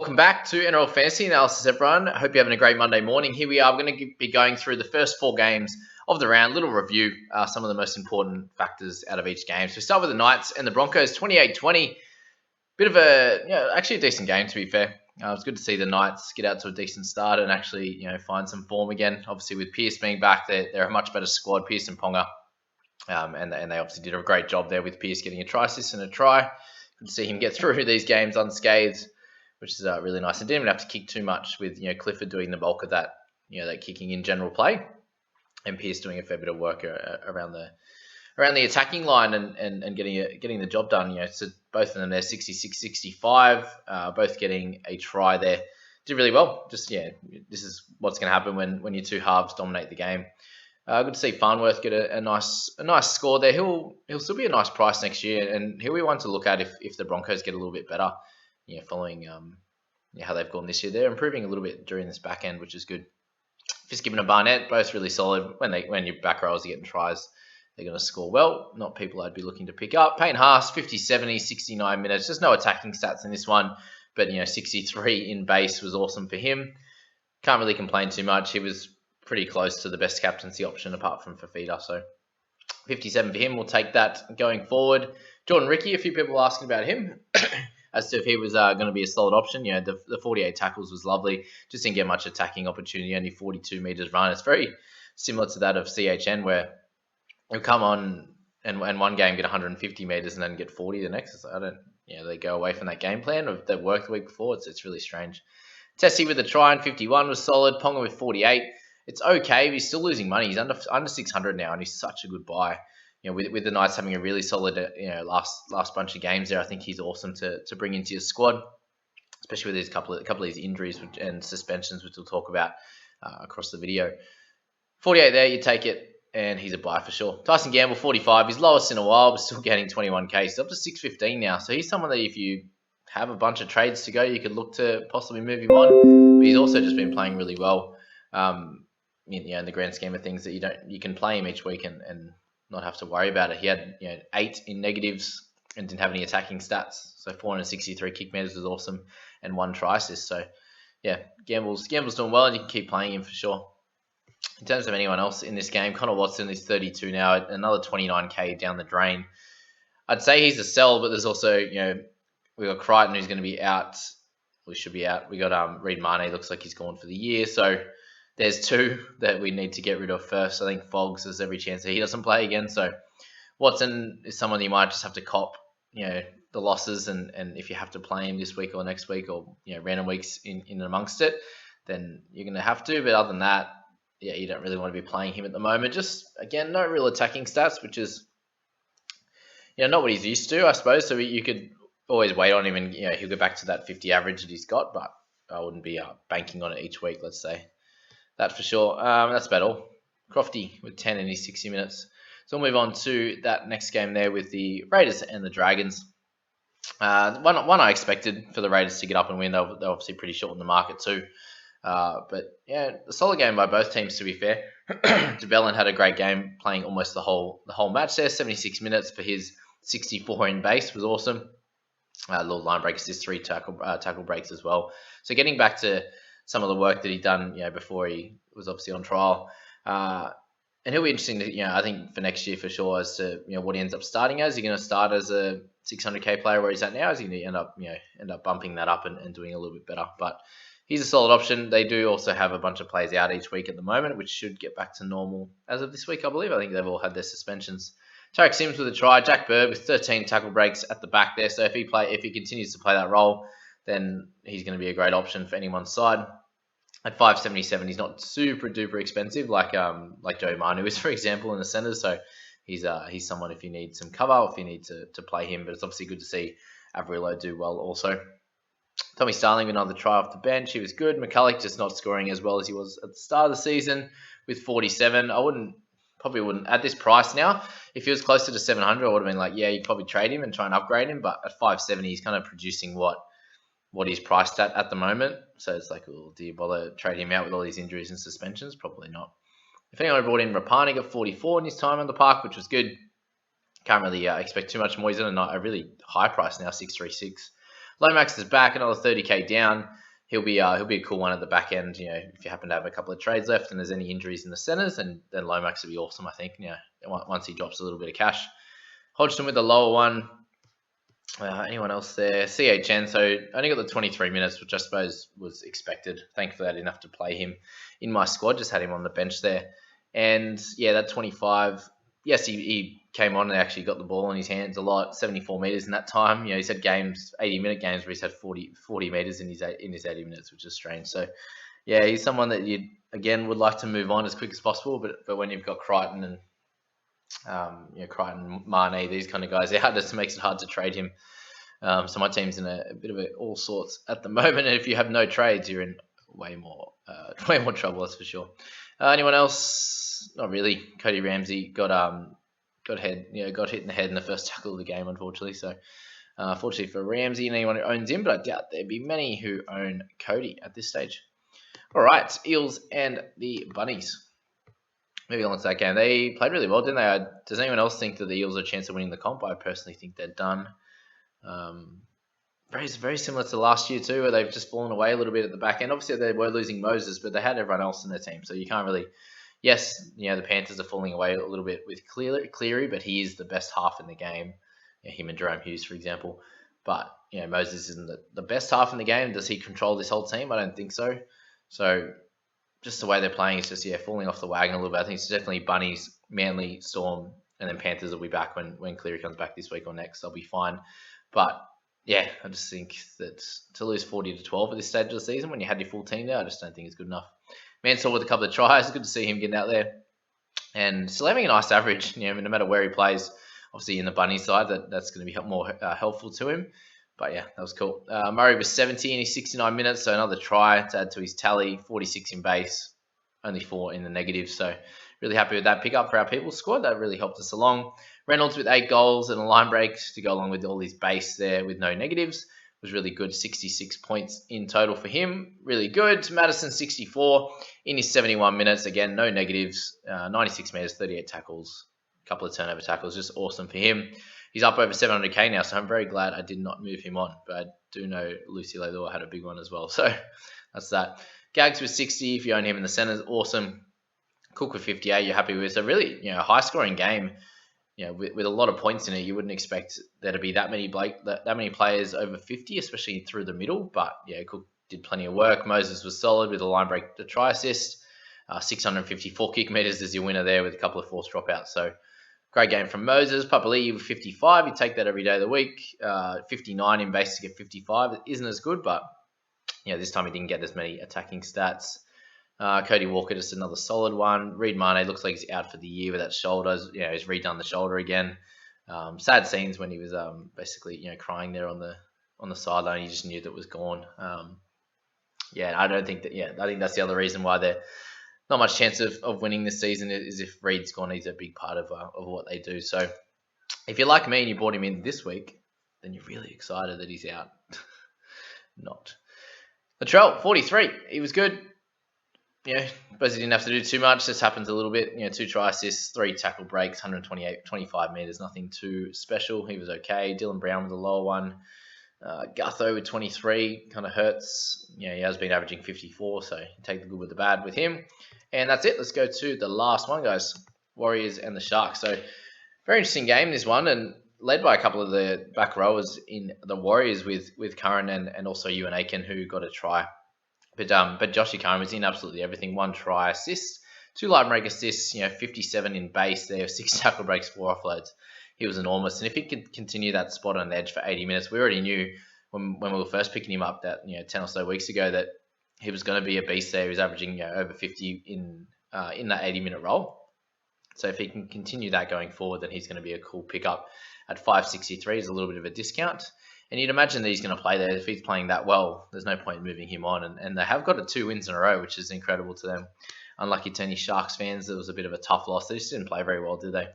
Welcome back to NRL Fantasy Analysis, everyone. I hope you're having a great Monday morning. Here we are. We're going to be going through the first 4 games of the round. Little review, some of the most important factors out of each game. So we start with the Knights and the Broncos, 28-20. Bit of actually a decent game, to be fair. It was good to see the Knights get out to a decent start and actually, find some form again. Obviously, with Pearce being back, they're a much better squad, Pearce and Ponga. And they obviously did a great job there with Pearce getting a try assist and a try. Good to see him get through these games unscathed, which is really nice. And didn't even have to kick too much with Clifford doing the bulk of that, that kicking in general play, and Pearce doing a fair bit of work around the attacking line and getting the job done. So both of them there 66-65, both getting a try there. Did really well. Just this is what's going to happen when your two halves dominate the game. Good to see Farnworth get a nice score there. He'll still be a nice price next year, and he'll be one to look at if the Broncos get a little bit better. Following how they've gone this year. They're improving a little bit during this back end, which is good. Fitzgibbon and Barnett, both really solid. When your back rows are getting tries, they're going to score well. Not people I'd be looking to pick up. Payne Haas, 50-70, 69 minutes. Just no attacking stats in this one, but 63 in base was awesome for him. Can't really complain too much. He was pretty close to the best captaincy option apart from Fafita. So 57 for him. We'll take that going forward. Jordan Ricky, a few people asking about him. As to if he was going to be a solid option. The 48 tackles was lovely. Just didn't get much attacking opportunity, only 42 metres run. It's very similar to that of CHN, where he'll come on and one game get 150 metres and then get 40 the next. They go away from that game plan that worked the week before. It's really strange. Tessie with a try in 51 was solid. Ponga with 48. It's okay, but he's still losing money. He's under 600 now, and he's such a good buy. With the Knights having a really solid, last bunch of games there, I think he's awesome to bring into your squad, especially with these couple of these injuries and suspensions, which we'll talk about across the video. 48 there, you take it, and he's a buy for sure. Tyson Gamble, 45, he's lowest in a while, but still getting 21k. He's up to 615 now, so he's someone that if you have a bunch of trades to go, you could look to possibly move him on. But he's also just been playing really well. In the grand scheme of things, that you can play him each week and not have to worry about it. He had 8 in negatives and didn't have any attacking stats. So 463 kick meters was awesome, and 1 try assist. So Gamble's doing well, and you can keep playing him for sure. In terms of anyone else in this game, Connor Watson is 32 now, another 29k down the drain. I'd say he's a sell, but there's also we got Crichton who's going to be out. We should be out. We got Reid Marnie, looks like he's gone for the year. So there's 2 that we need to get rid of first. I think Foggs has every chance that he doesn't play again. So Watson is someone you might just have to cop, the losses. And if you have to play him this week or next week or, random weeks in amongst it, then you're going to have to. But other than that, you don't really want to be playing him at the moment. Just, again, no real attacking stats, which is, not what he's used to, I suppose. So you could always wait on him and, he'll go back to that 50 average that he's got. But I wouldn't be banking on it each week, let's say. That for sure. That's about all. Crofty with 10 in his 60 minutes. So we'll move on to that next game there with the Raiders and the Dragons. One I expected for the Raiders to get up and win. They're obviously pretty short in the market too. But a solid game by both teams, to be fair. DeBellin had a great game, playing almost the whole match there. 76 minutes for his 64 in base was awesome. Little line break assist, 3 tackle breaks as well. So getting back to some of the work that he'd done, before he was obviously on trial. And he'll be interesting to, I think for next year for sure, as to, what he ends up starting as. Is he going to start as a 600k player where he's at now? Is he going to end up bumping that up and doing a little bit better? But he's a solid option. They do also have a bunch of players out each week at the moment, which should get back to normal as of this week, I believe. I think they've all had their suspensions. Tarek Sims with a try. Jack Bird with 13 tackle breaks at the back there. So if he continues to play that role, then he's going to be a great option for anyone's side. At 577, he's not super duper expensive like Joe Manu is, for example, in the centres. So he's someone if you need some cover, or if you need to play him. But it's obviously good to see Averillo do well also. Tommy Starling with another try off the bench. He was good. McCulloch just not scoring as well as he was at the start of the season with 47. I probably wouldn't at this price now. If he was closer to 700, I would have been like, you'd probably trade him and try and upgrade him. But at 570, he's kind of producing what he's priced at the moment. So it's like, do you bother trading him out with all these injuries and suspensions? Probably not. If anyone brought in Rapani, got 44 in his time on the park, which was good. Can't really expect too much more. He's on a really high price now, 636. Lomax is back, another 30k down. He'll be a cool one at the back end. If you happen to have a couple of trades left and there's any injuries in the centers, then Lomax will be awesome. I think. Once he drops a little bit of cash. Hodgson with the lower one. Anyone else there? CHN, so only got the 23 minutes, which I suppose was expected. Thankfully, I didn't have to play him in my squad, just had him on the bench there. And yeah, that 25, yes, he came on and actually got the ball in his hands a lot, 74 metres in that time. He's had games, 80-minute games where he's had 40 metres in his 80 minutes, which is strange. So yeah, he's someone that you, again, would like to move on as quick as possible, but when you've got Crichton and Crichton, Mane, these kind of guys out, it makes it hard to trade him. So my team's in a bit of all sorts at the moment, and if you have no trades, you're in way more trouble, that's for sure. Anyone else? Not really. Cody Ramsey got hit in the head in the first tackle of the game, unfortunately. So, fortunately for Ramsey and anyone who owns him, but I doubt there'd be many who own Cody at this stage. All right, Eels and the Bunnies. Moving on to that game, they played really well, didn't they? Does anyone else think that the Eels have a chance of winning the comp? I personally think they're done. Very similar to last year too, where they've just fallen away a little bit at the back end. Obviously, they were losing Moses, but they had everyone else in their team, so you can't really. Yes, the Panthers are falling away a little bit with Cleary, but he is the best half in the game. Him and Jerome Hughes, for example. But Moses isn't the best half in the game. Does he control this whole team? I don't think so. So just the way they're playing is just falling off the wagon a little bit. I think it's definitely Bunnies, Manly, Storm, and then Panthers will be back when Cleary comes back this week or next. They'll be fine. But yeah, I just think that to lose 40-12 at this stage of the season when you had your full team there, I just don't think it's good enough. Mansell with a couple of tries, good to see him getting out there and still having a nice average. No matter where he plays, obviously in the Bunny side, that's going to be more helpful to him. But yeah, that was cool. Murray was 70 in his 69 minutes, so another try to add to his tally. 46 in base, only 4 in the negative. So really happy with that pickup for our people's squad. That really helped us along. Reynolds with 8 goals and a line break to go along with all his base there with no negatives. Was really good. 66 points in total for him. Really good. Madison 64 in his 71 minutes. Again, no negatives. 96 metres, 38 tackles, a couple of turnover tackles. Just awesome for him. He's up over 700k now, so I'm very glad I did not move him on. But I do know Lucy Leilua had a big one as well. So that's that. Gags with 60 if you own him in the centres. Awesome. Cook with 58 you're happy with. So really, high scoring game. With a lot of points in it, you wouldn't expect there to be that many players over 50, especially through the middle. But yeah, Cook did plenty of work. Moses was solid with a line break, the try assist. 654 kick meters as your winner there with a couple of forced dropouts. So great game from Moses. Papali'i with 55. You take that every day of the week. 59 in base to get 55. It isn't as good, but this time he didn't get as many attacking stats. Cody Walker, just another solid one. Reid Mane looks like he's out for the year with that shoulder. He's redone the shoulder again. Sad scenes when he was basically crying there on the sideline. He just knew that it was gone. I don't think that. I think that's the other reason why they're not much chance of winning this season is if Reid's gone. He's a big part of what they do. So if you're like me and you brought him in this week, then you're really excited that he's out. Not. Latrell, 43. He was good. Suppose he didn't have to do too much. This happens a little bit. 2 try assists, 3 tackle breaks, 25 metres, nothing too special. He was okay. Dylan Brown with the lower one. Gutho with 23 kind of hurts. He has been averaging 54, so you take the good with the bad with him. And that's it. Let's go to the last one, guys. Warriors and the Sharks. So very interesting game, this one, and led by a couple of the back rowers in the Warriors with Curran and also Ewan Aiken, who got a try. But Joshy Curran was in absolutely everything. 1 try assist, 2 line break assists, 57 in base there, 6 tackle breaks, 4 offloads. He was enormous. And if he could continue that spot on the edge for 80 minutes, we already knew when we were first picking him up that 10 or so weeks ago that he was going to be a beast there. He was averaging over 50 in that 80-minute role. So if he can continue that going forward, then he's going to be a cool pickup. At 563 is a little bit of a discount. And you'd imagine that he's going to play there. If he's playing that well, there's no point in moving him on. And they have got 2 wins in a row, which is incredible to them. Unlucky to any Sharks fans, it was a bit of a tough loss. They just didn't play very well, did they?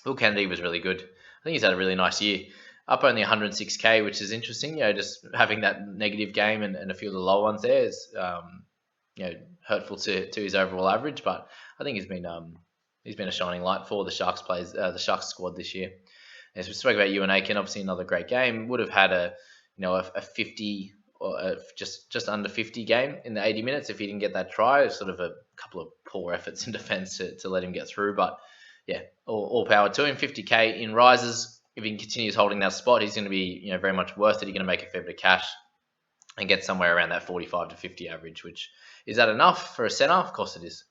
Will Kennedy was really good. I think he's had a really nice year. Up only 106k, which is interesting. Just having that negative game and a few of the low ones there is hurtful to his overall average. But I think he's been a shining light for the Sharks players, the Sharks squad this year. As we spoke about Ewan Aiken, obviously another great game. Would have had a a 50 or just under 50 game in the 80 minutes if he didn't get that try. It's sort of a couple of poor efforts in defence to let him get through. But yeah, all power to him. 50k in rises. If he continues holding that spot, he's going to be very much worth it. He's going to make a fair bit of cash and get somewhere around that 45 to 50 average, which is that enough for a centre? Of course it is.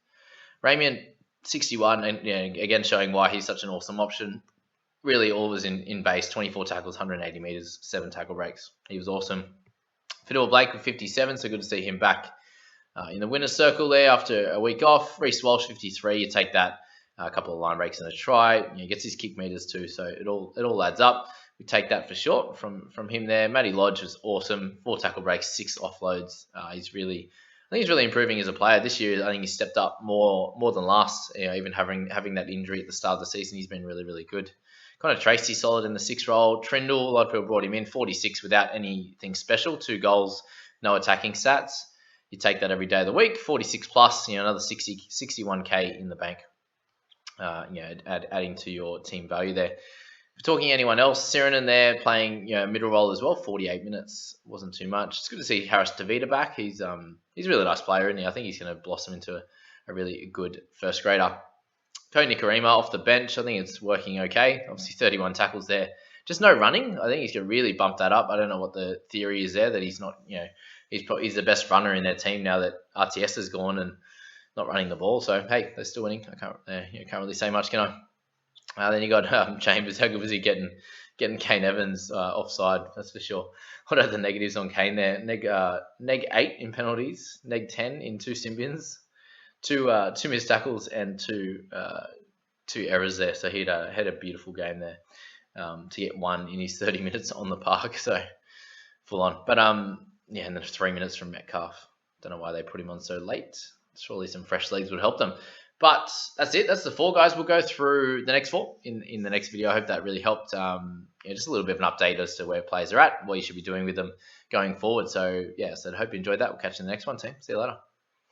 Ramian, 61, and again showing why he's such an awesome option. Really, all was in base, 24 tackles, 180 metres, 7 tackle breaks. He was awesome. Fiddle Blake with 57, so good to see him back in the winner's circle there after a week off. Reece Walsh, 53, you take that. A couple of line breaks and a try. He gets his kick meters too, so it all adds up. We take that for short from him there. Matty Lodge was awesome. 4 tackle breaks, 6 offloads. I think he's really improving as a player this year. I think he's stepped up more than last. Even having that injury at the start of the season, he's been really, really good. Kind of Tracy solid in the 6 role. Trindle, a lot of people brought him in, 46 without anything special. 2 goals, no attacking stats. You take that every day of the week. 46 plus, another 61k in the bank. Adding to your team value there. If we're talking anyone else, Sirenen there playing middle role as well, 48 minutes, wasn't too much. It's good to see Harris Tavita back. He's a really nice player, isn't he? I think he's going to blossom into a really good first grader. Tony Nikarima off the bench, I think it's working okay. Obviously 31 tackles there. Just no running. I think he's going to really bump that up. I don't know what the theory is there, that he's not, he's the best runner in their team now that RTS has gone and not running the ball. So, hey, they're still winning. I can't really say much, can I? Then you got Chambers. How good was he getting Kane Evans offside? That's for sure. What are the negatives on Kane there? Neg 8 in penalties, neg 10 in 2 sin bins, two missed tackles and two errors there. So he had a beautiful game there to get 1 in his 30 minutes on the park. So full on. But and then 3 minutes from Metcalf. Don't know why they put him on so late. Surely some fresh legs would help them. But that's it. That's the 4 guys. We'll go through the next 4 in the next video. I hope that really helped. Just a little bit of an update as to where players are at, what you should be doing with them going forward. So, I hope you enjoyed that. We'll catch you in the next one, team. See you later.